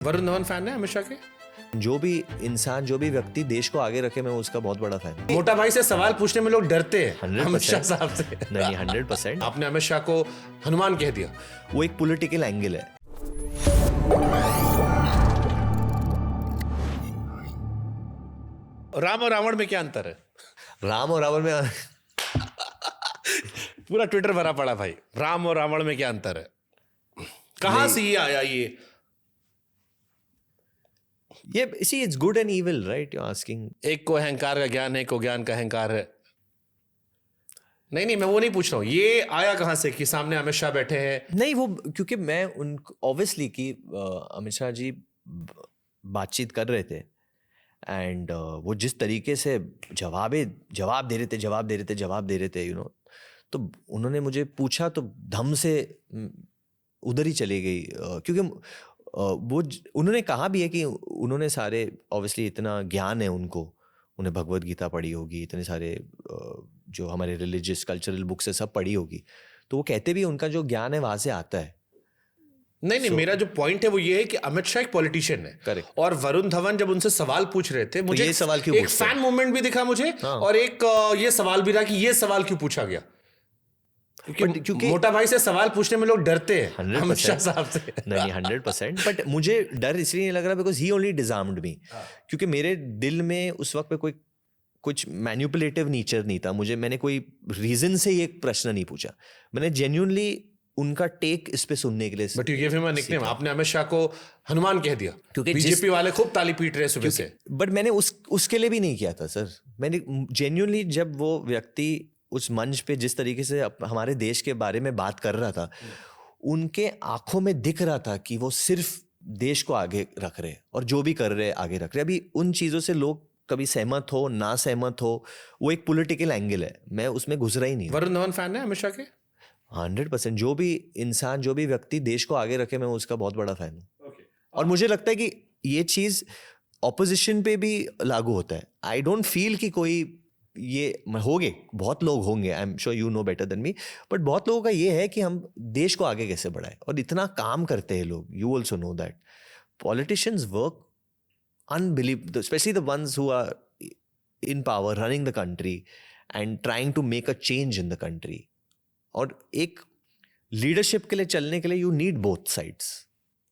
Varun Dhawan fan है अमित शाह के? जो भी इंसान, जो भी व्यक्ति देश को आगे रखे, मैं उसका बहुत बड़ा फैन हूँ। मोटा भाई से सवाल पूछने में लोग डरते हैं 100%। अमित शाह साहब से। नहीं, 100%। आपने अमित शाह को हनुमान कह दिया। वो एक पॉलिटिकल एंगल है। राम और रावण में क्या अंतर है? राम और रावण में पूरा ट्विटर भरा पड़ा भाई, राम और रावण में क्या अंतर है? कहां से ये आया ये? see, it's good and evil, right? You're asking. एक को अहंकार का ज्ञान है, एक को ज्ञान का अहंकार है। नहीं, मैं वो नहीं पूछ रहा हूं, ये आया कहां से कि सामने अमित शाह बैठे हैं? नहीं, वो क्योंकि मैं उन ऑब्वियसली कि अमित शाह जी बातचीत कर रहे थे एंड वो जिस तरीके से जवाब दे रहे थे तो उन्होंने मुझे पूछा तो धम से उधर ही चली गई, क्योंकि वो उन्होंने कहा भी है कि उन्होंने सारे ऑब्वियसली इतना ज्ञान है उन्हें भगवत गीता पढ़ी होगी, इतने सारे जो हमारे रिलीजियस कल्चरल बुक्स है सब पढ़ी होगी, तो वो कहते भी उनका जो ज्ञान है वहां से आता है। नहीं, मेरा जो पॉइंट है वो ये है कि अमित शाह एक पॉलिटिशियन है। करेक्ट। और वरुण धवन जब उनसे सवाल पूछ रहे थे, मुझे ये सवाल क्यों एक फैन मूवमेंट भी दिखा मुझे। हाँ। और एक ये सवाल भी रहा कि ये सवाल क्यों पूछा गया, क्योंकि मोटा भाई से सवाल पूछने में लोग डरते हैं 100%। अमित शाह साहब से। नहीं, 100%। बट मुझे डर इसलिए नहीं लग रहा बिकॉज ही ओनली डिजार्म्ड मी, क्योंकि मेरे दिल में उस वक्त पे कोई कुछ मैन्युपुलेटिव नेचर नहीं था। मैंने कोई रीजन से ये प्रश्न नहीं पूछा, मैंने जेन्युइनली उनका टेक इस पे सुनने के लिए। But you give him a nickname, आपने अमित शाह को हनुमान कह दिया क्योंकि बीजेपी वाले खूब ताली पीट रहे सुबह से। बट मैंने उसके लिए भी नहीं किया था सर। मैंने जेन्युइनली जब वो व्यक्ति उस मंच पे जिस तरीके से हमारे देश के बारे में बात कर रहा था, उनके आंखों में दिख रहा था कि वो सिर्फ देश को आगे रख रहे और जो भी कर रहे आगे रख रहे। अभी उन चीज़ों से लोग कभी सहमत हो ना सहमत हो, वो एक पॉलिटिकल एंगल है, मैं उसमें घुस रहा ही नहीं। वरुण धवन फैन है अमित शाह के? 100%। जो भी इंसान, जो भी व्यक्ति देश को आगे रखे, मैं उसका बहुत बड़ा फैन हूँ। और मुझे लगता है कि ये चीज़ ऑपोजिशन पे भी लागू होता है। आई डोंट फील कि कोई ये होंगे, बहुत लोग होंगे, I am sure you know better than me, but बहुत लोगों का ये है कि हम देश को आगे कैसे बढ़ाएं, और इतना काम करते हैं लोग। You also know that politicians work unbelievable, especially the ones who are in power, running the country and trying to make a change in the country. और एक लीडरशिप के लिए चलने के लिए you need both sides.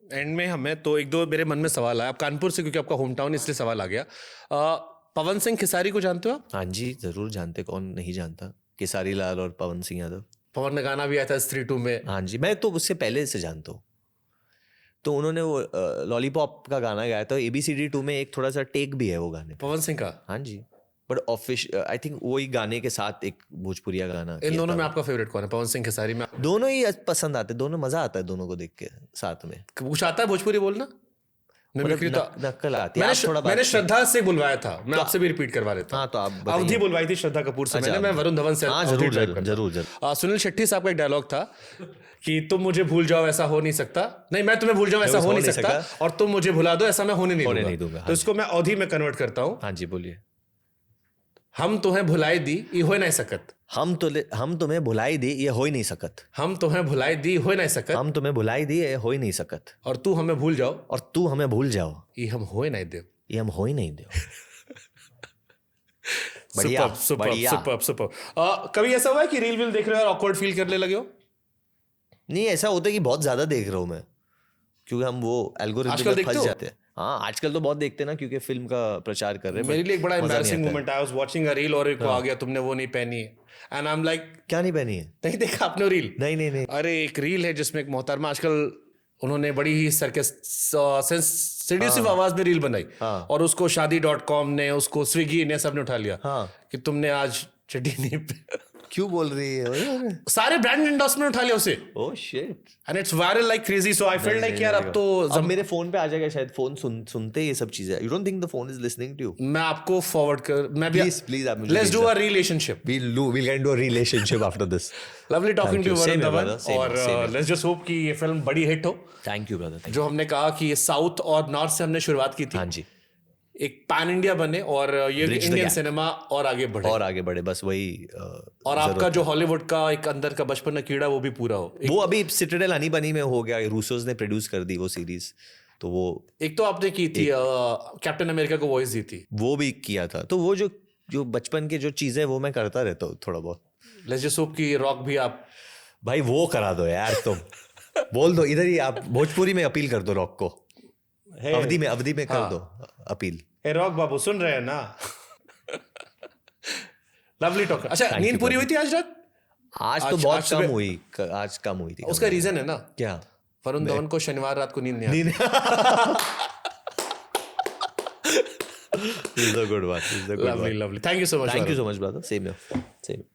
And में हमें तो एक दो मेरे मन में सवाल आया। आप कानपुर से, क्योंकि आपका होम टाउन, इसलिए सवाल आ गया। पवन सिंह खेसारी को जानते हो आप? हाँ जी, जरूर जानते, कौन नहीं जानता खेसारी लाल और पवन सिंह यादव। पवन ने गाना भी आया था स्त्री 2 में। हाँ जी, मैं तो उससे पहले से जानता हूँ। तो उन्होंने वो लॉलीपॉप का गाना गाया था, ABCD 2 में एक थोड़ा सा टेक भी है वो गाने पे। पवन सिंह का? हाँ जी, बट आई थिंक वही गाने के साथ एक भोजपुरिया गाना। इन दोनों में आपका फेवरेट कौन है, पवन सिंह खेसारी में? दोनों ही पसंद आते, दोनों मजा आता है दोनों को देख के साथ में। कुछ आता है भोजपुरी बोलना? नक्कल आती है। मैंने श्रद्धा से बुलवाया था, मैं आपसे भी रिपीट करवा देता हूं। हाँ, तो आप अवधि बुलवाई थी श्रद्धा कपूर से। मैं वरुण धवन से। हाँ, जरूर। सुनील शेट्टी साहब का एक डायलॉग था कि तुम मुझे भूल जाओ ऐसा हो नहीं सकता, नहीं मैं तुम्हें भूल जाऊं ऐसा हो नहीं सकता, और तुम मुझे भुला दो ऐसा मैं होने नहीं दूंगा। तो इसको मैं अवधि में कन्वर्ट करता हूँ। हाँ जी, बोलिए। हम तुम्हें भुलाई दी ये हो नहीं सकत। हम तुम्हें भुलाई दी ये हो ही नहीं सकत। हम तुम्हें भुलाई दी हो नहीं सकत। हम तुम्हें भुलाई दी ये हो ही नहीं सकत। और तू हमें भूल जाओ। और तू हमें भूल जाओ ये हम हो ही नहीं दे। ये हम हो ही नहीं दे। सुपर। कभी ऐसा हुआ है कि रील विल देख रहे हो और ऑकवर्ड फील करने लगे हो? नहीं, ऐसा होता है कि बहुत ज्यादा देख रहा हूं मैं, क्योंकि हम वो एल्गोरिथम में फंस जाते हैं। हाँ, आजकल तो बहुत देखते हैं ना, क्योंकि फिल्म का प्रचार कर रहे हैं। मेरे लिए एक बड़ा एम्बैरेसिंग मोमेंट आया। I was watching a reel और एक आ गया, तुमने वो नहीं पहनी है, एंड आई एम लाइक, क्या नहीं पहनी है? नहीं देखा आपने रील? नहीं। अरे एक रील है जिसमें एक मोहतरमा, आजकल उन्होंने बड़ी ही सेड्यूसिव आवाज में रील बनाई, और उसको शादी.com ने, उसको स्विगी ने, सबने उठा लिया कि तुमने आज चड्डी नहीं। क्यों बोल रही है? सारे ब्रांड एंडोर्समेंट उठा लिया उसे। Oh shit, and it's viral like crazy. So I felt like यार अब तो मेरे फोन पे आ जाएगा शायद। फोन सुनते ये सब चीजें। You don't think the phone is listening to you? मैं आपको फॉरवर्ड कर, मैं भी प्लीज आप let's do a relationship. we'll get into a relationship after this. Lovely talking to Varun Dhawan, और same लेट्स जस्ट होप कि ये फिल्म बड़ी हिट हो। Thank you brother. जो हमने कहा कि ये साउथ और नॉर्थ से हमने शुरुआत की थी। हाँ जी, एक पैन इंडिया बने और ये इंडियन सिनेमा और आगे बढ़े बस वही। और आपका जो हॉलीवुड का एक अंदर का बचपन का कीड़ा वो भी पूरा हो। वो अभी सिटाडेल हनी बनी में हो गया, रूसोस ने प्रोड्यूस कर दी वो सीरीज, तो वो एक तो आपने की थी कैप्टन अमेरिका को वॉइस दी थी, वो भी किया था। तो वो जो बचपन के जो चीजें वो मैं करता रहता हूँ थोड़ा बहुत। लेजेंड सूप की रॉक भी आप भाई वो करा दो यार तुम। बोल दो इधर ही, आप भोजपुरी में अपील कर दो रॉक को, अवधि में कर दो अपील। हे रॉक बाबू सुन रहे हैं ना? Lovely talk. अच्छा, नींद पूरी हुई थी आज रात? आज तो बहुत कम हुई, आज कम हुई थी। उसका रीजन है ना क्या? वरुण धवन को शनिवार रात को नींद नहीं आती। This is a good one. Lovely. Thank you so much. Thank you so much, brother. Same here. Same.